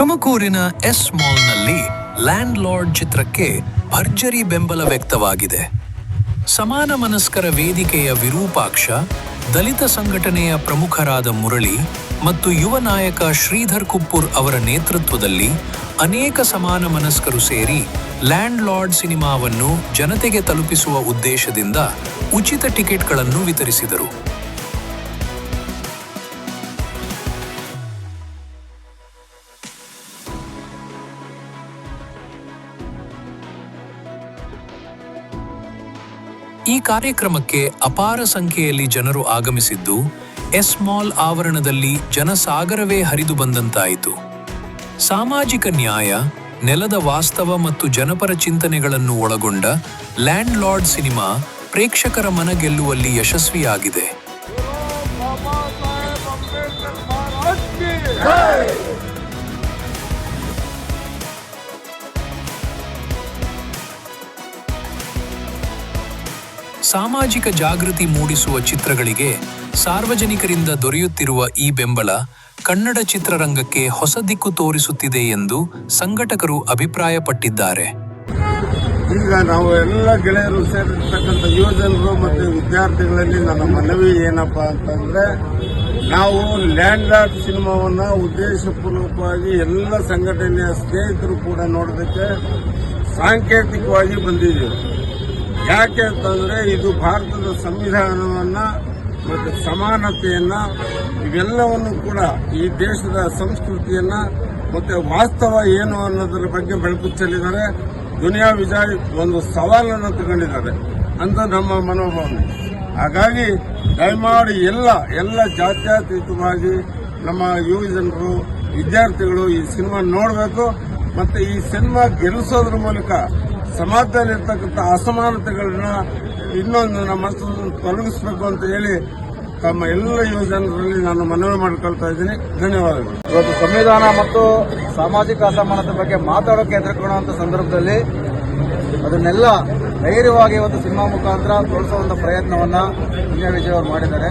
ತುಮಕೂರಿನ S ಮಾಲ್ನಲ್ಲಿ land lord ಚಿತ್ರಕ್ಕೆ ಭರ್ಜರಿ ಬೆಂಬಲ ವ್ಯಕ್ತವಾಗಿದೆ. ಸಮಾನ ಮನಸ್ಕರ ವೇದಿಕೆಯ ವಿರೂಪಾಕ್ಷ, ದಲಿತ ಸಂಘಟನೆಯ ಪ್ರಮುಖರಾದ ಮುರಳಿ ಮತ್ತು ಯುವ ನಾಯಕ ಶ್ರೀಧರ್ ಕುಪ್ಪೂರ್ ಅವರ ನೇತೃತ್ವದಲ್ಲಿ ಅನೇಕ ಸಮಾನ ಮನಸ್ಕರು ಸೇರಿ ಲ್ಯಾಂಡ್ ಲಾರ್ಡ್ ಸಿನಿಮಾವನ್ನು ಜನತೆಗೆ ತಲುಪಿಸುವ ಉದ್ದೇಶದಿಂದ ಉಚಿತ ಟಿಕೆಟ್ಗಳನ್ನು ವಿತರಿಸಿದರು. ಈ ಕಾರ್ಯಕ್ರಮಕ್ಕೆ ಅಪಾರ ಸಂಖ್ಯೆಯಲ್ಲಿ ಜನರು ಆಗಮಿಸಿದ್ದು ಎಸ್ ಮಾಲ್ ಆವರಣದಲ್ಲಿ ಜನಸಾಗರವೇ ಹರಿದು ಬಂದಂತಾಯಿತು. ಸಾಮಾಜಿಕ ನ್ಯಾಯ, ನೆಲದ ವಾಸ್ತವ ಮತ್ತು ಜನಪರ ಚಿಂತನೆಗಳನ್ನು ಒಳಗೊಂಡ ಲ್ಯಾಂಡ್ ಲಾರ್ಡ್ ಸಿನಿಮಾ ಪ್ರೇಕ್ಷಕರ ಮನ ಗೆಲ್ಲುವಲ್ಲಿ ಯಶಸ್ವಿಯಾಗಿದೆ. ಸಾಮಾಜಿಕ ಜಾಗೃತಿ ಮೂಡಿಸುವ ಚಿತ್ರಗಳಿಗೆ ಸಾರ್ವಜನಿಕರಿಂದ ದೊರೆಯುತ್ತಿರುವ ಈ ಬೆಂಬಲ ಕನ್ನಡ ಚಿತ್ರರಂಗಕ್ಕೆ ಹೊಸ ದಿಕ್ಕು ತೋರಿಸುತ್ತಿದೆ ಎಂದು ಸಂಘಟಕರು ಅಭಿಪ್ರಾಯಪಟ್ಟಿದ್ದಾರೆ. ಈಗ ನಾವು ಎಲ್ಲ ಗೆಳೆಯರು ಸೇರಿರ್ತಕ್ಕಂಥ ಯುವಜನರು ಮತ್ತು ವಿದ್ಯಾರ್ಥಿಗಳಲ್ಲಿ ನನ್ನ ಮನವಿ ಏನಪ್ಪಾ ಅಂತಂದ್ರೆ, ನಾವು ಲ್ಯಾಂಡ್ ಲಾರ್ಡ್ ಸಿನಿಮಾವನ್ನ ಉದ್ದೇಶಪೂರ್ವಕವಾಗಿ ಎಲ್ಲ ಸಂಘಟನೆಯ ಸ್ನೇಹಿತರು ಕೂಡ ನೋಡೋದಕ್ಕೆ ಸಾಂಕೇತಿಕವಾಗಿ ಬಂದಿದ್ದೀವಿ. ಯಾಕೆ ಅಂತಂದ್ರೆ ಇದು ಭಾರತದ ಸಂವಿಧಾನವನ್ನ ಮತ್ತು ಸಮಾನತೆಯನ್ನ ಇವೆಲ್ಲವನ್ನು ಕೂಡ ಈ ದೇಶದ ಸಂಸ್ಕೃತಿಯನ್ನ ಮತ್ತೆ ವಾಸ್ತವ ಏನು ಅನ್ನೋದರ ಬಗ್ಗೆ ಬೆಳಕು ಚೆಲ್ಲಿದ್ದಾರೆ. ದುನಿಯಾ ವಿಜಯ್ ಒಂದು ಸವಾಲನ್ನು ತಗೊಂಡಿದ್ದಾರೆ ಅಂತ ನಮ್ಮ ಮನೋಭಾವನೆ. ಹಾಗಾಗಿ ದಯಮಾಡಿ ಎಲ್ಲ ಜಾತ್ಯತೀತವಾಗಿ ನಮ್ಮ ಯುವ ಜನರು ವಿದ್ಯಾರ್ಥಿಗಳು ಈ ಸಿನಿಮಾ ನೋಡಬೇಕು. ಮತ್ತೆ ಈ ಸಿನಿಮಾ ಗೆಲ್ಲಿಸೋದ್ರ ಮೂಲಕ ಸಮಾಜದಲ್ಲಿರ್ತಕ್ಕಂಥ ಅಸಮಾನತೆಗಳನ್ನ ಇನ್ನೊಂದು ನಮ್ಮ ತೊಲಗಿಸಬೇಕು ಅಂತ ಹೇಳಿ ತಮ್ಮ ಎಲ್ಲ ಯುವ ಜನರಲ್ಲಿ ನಾನು ಮನವಿ ಮಾಡಿಕೊಳ್ತಾ ಇದ್ದೀನಿ. ಧನ್ಯವಾದಗಳು. ಇವತ್ತು ಸಂವಿಧಾನ ಮತ್ತು ಸಾಮಾಜಿಕ ಅಸಮಾನತೆ ಬಗ್ಗೆ ಮಾತಾಡೋಕೆ ಹೆದರ್ಕೊಳ್ಳುವಂತ ಸಂದರ್ಭದಲ್ಲಿ ಅದನ್ನೆಲ್ಲ ಧೈರ್ಯವಾಗಿ ಇವತ್ತು ಸಿನಿಮಾ ಮುಖಾಂತರ ತೋರಿಸುವಂತ ಪ್ರಯತ್ನವನ್ನ ದುನಿಯಾ ವಿಜಯ್ ಅವರು ಮಾಡಿದ್ದಾರೆ.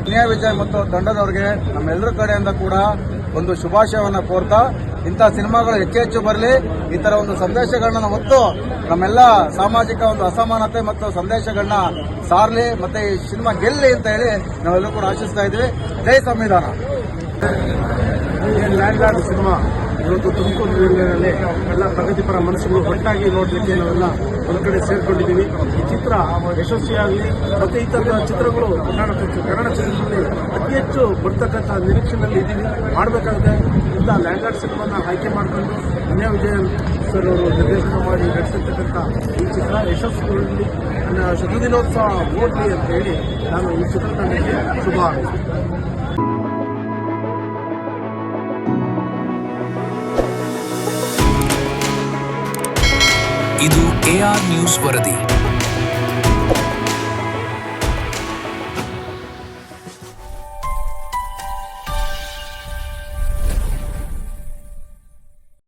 ದುನಿಯಾ ವಿಜಯ್ ಮತ್ತು ತಂಡದವರಿಗೆ ನಮ್ಮೆಲ್ಲರ ಕಡೆಯಿಂದ ಕೂಡ ಒಂದು ಶುಭಾಶಯವನ್ನ ಕೋರ್ತಾ, ಇಂಥ ಸಿನಿಮಾಗಳು ಹೆಚ್ಚು ಬರಲಿ, ಈ ತರ ಒಂದು ಸಂದೇಶಗಳನ್ನ ಹೊತ್ತು ನಮ್ಮೆಲ್ಲ ಸಾಮಾಜಿಕ ಒಂದು ಅಸಮಾನತೆ ಮತ್ತು ಸಂದೇಶಗಳನ್ನ ಸಾರಲಿ, ಮತ್ತೆ ಈ ಸಿನಿಮಾ ಗೆಲ್ಲಿ ಅಂತ ಹೇಳಿ ನಾವೆಲ್ಲರೂ ಕೂಡ ಆಶಿಸ್ತಾ ಇದ್ವಿ. ಜೈ ಸಂವಿಧಾನ. ಲ್ಯಾಂಡ್ ಲಾರ್ಡ್ ಸಿನಿಮಾ ಇವತ್ತು ತುಮಕೂರು ಜಿಲ್ಲೆಯಲ್ಲಿ ಎಲ್ಲ ಪ್ರಗತಿಪರ ಮನಸ್ಸುಗಳು ಒಟ್ಟಾಗಿ ನೋಡಲಿಕ್ಕೆ ನಾವೆಲ್ಲ ಒಂದು ಕಡೆ ಸೇರ್ಕೊಂಡಿದ್ದೀವಿ. ಈ ಚಿತ್ರ ಯಶಸ್ವಿಯಾಗಲಿ, ಮತ್ತೆ ಈ ಥರದ ಚಿತ್ರಗಳು ಕನ್ನಡ ಚಿತ್ರದಲ್ಲಿ ಅತಿ ಹೆಚ್ಚು ಬರ್ತಕ್ಕಂಥ ನಿರೀಕ್ಷೆಯಲ್ಲಿ ಇದ್ದೀವಿ. ಮಾಡಬೇಕಾಗುತ್ತೆ ಇಂಥ ಲ್ಯಾಂಡ್ ಲಾರ್ಡ್ ಸಿನಿಮಾನ ಆಯ್ಕೆ ಮಾಡಿಕೊಂಡು ದುನಿಯಾ ವಿಜಯ್ ಸರ್ ಅವರು ನಿರ್ದೇಶನ ಮಾಡಿ ನಡೆಸಿರ್ತಕ್ಕಂಥ ಈ ಚಿತ್ರ ಯಶಸ್ವಿಗೊಳ್ಳಲಿ, ಶತದಿನೋತ್ಸವ ಓಡಲಿ ಅಂತ ಹೇಳಿ ನಾನು ಈ ಚಿತ್ರತಂಡಕ್ಕೆ ಶುಭ ಹಾರೈಸುತ್ತೇನೆ. ಇದು AR ನ್ಯೂಸ್ ವರದಿ.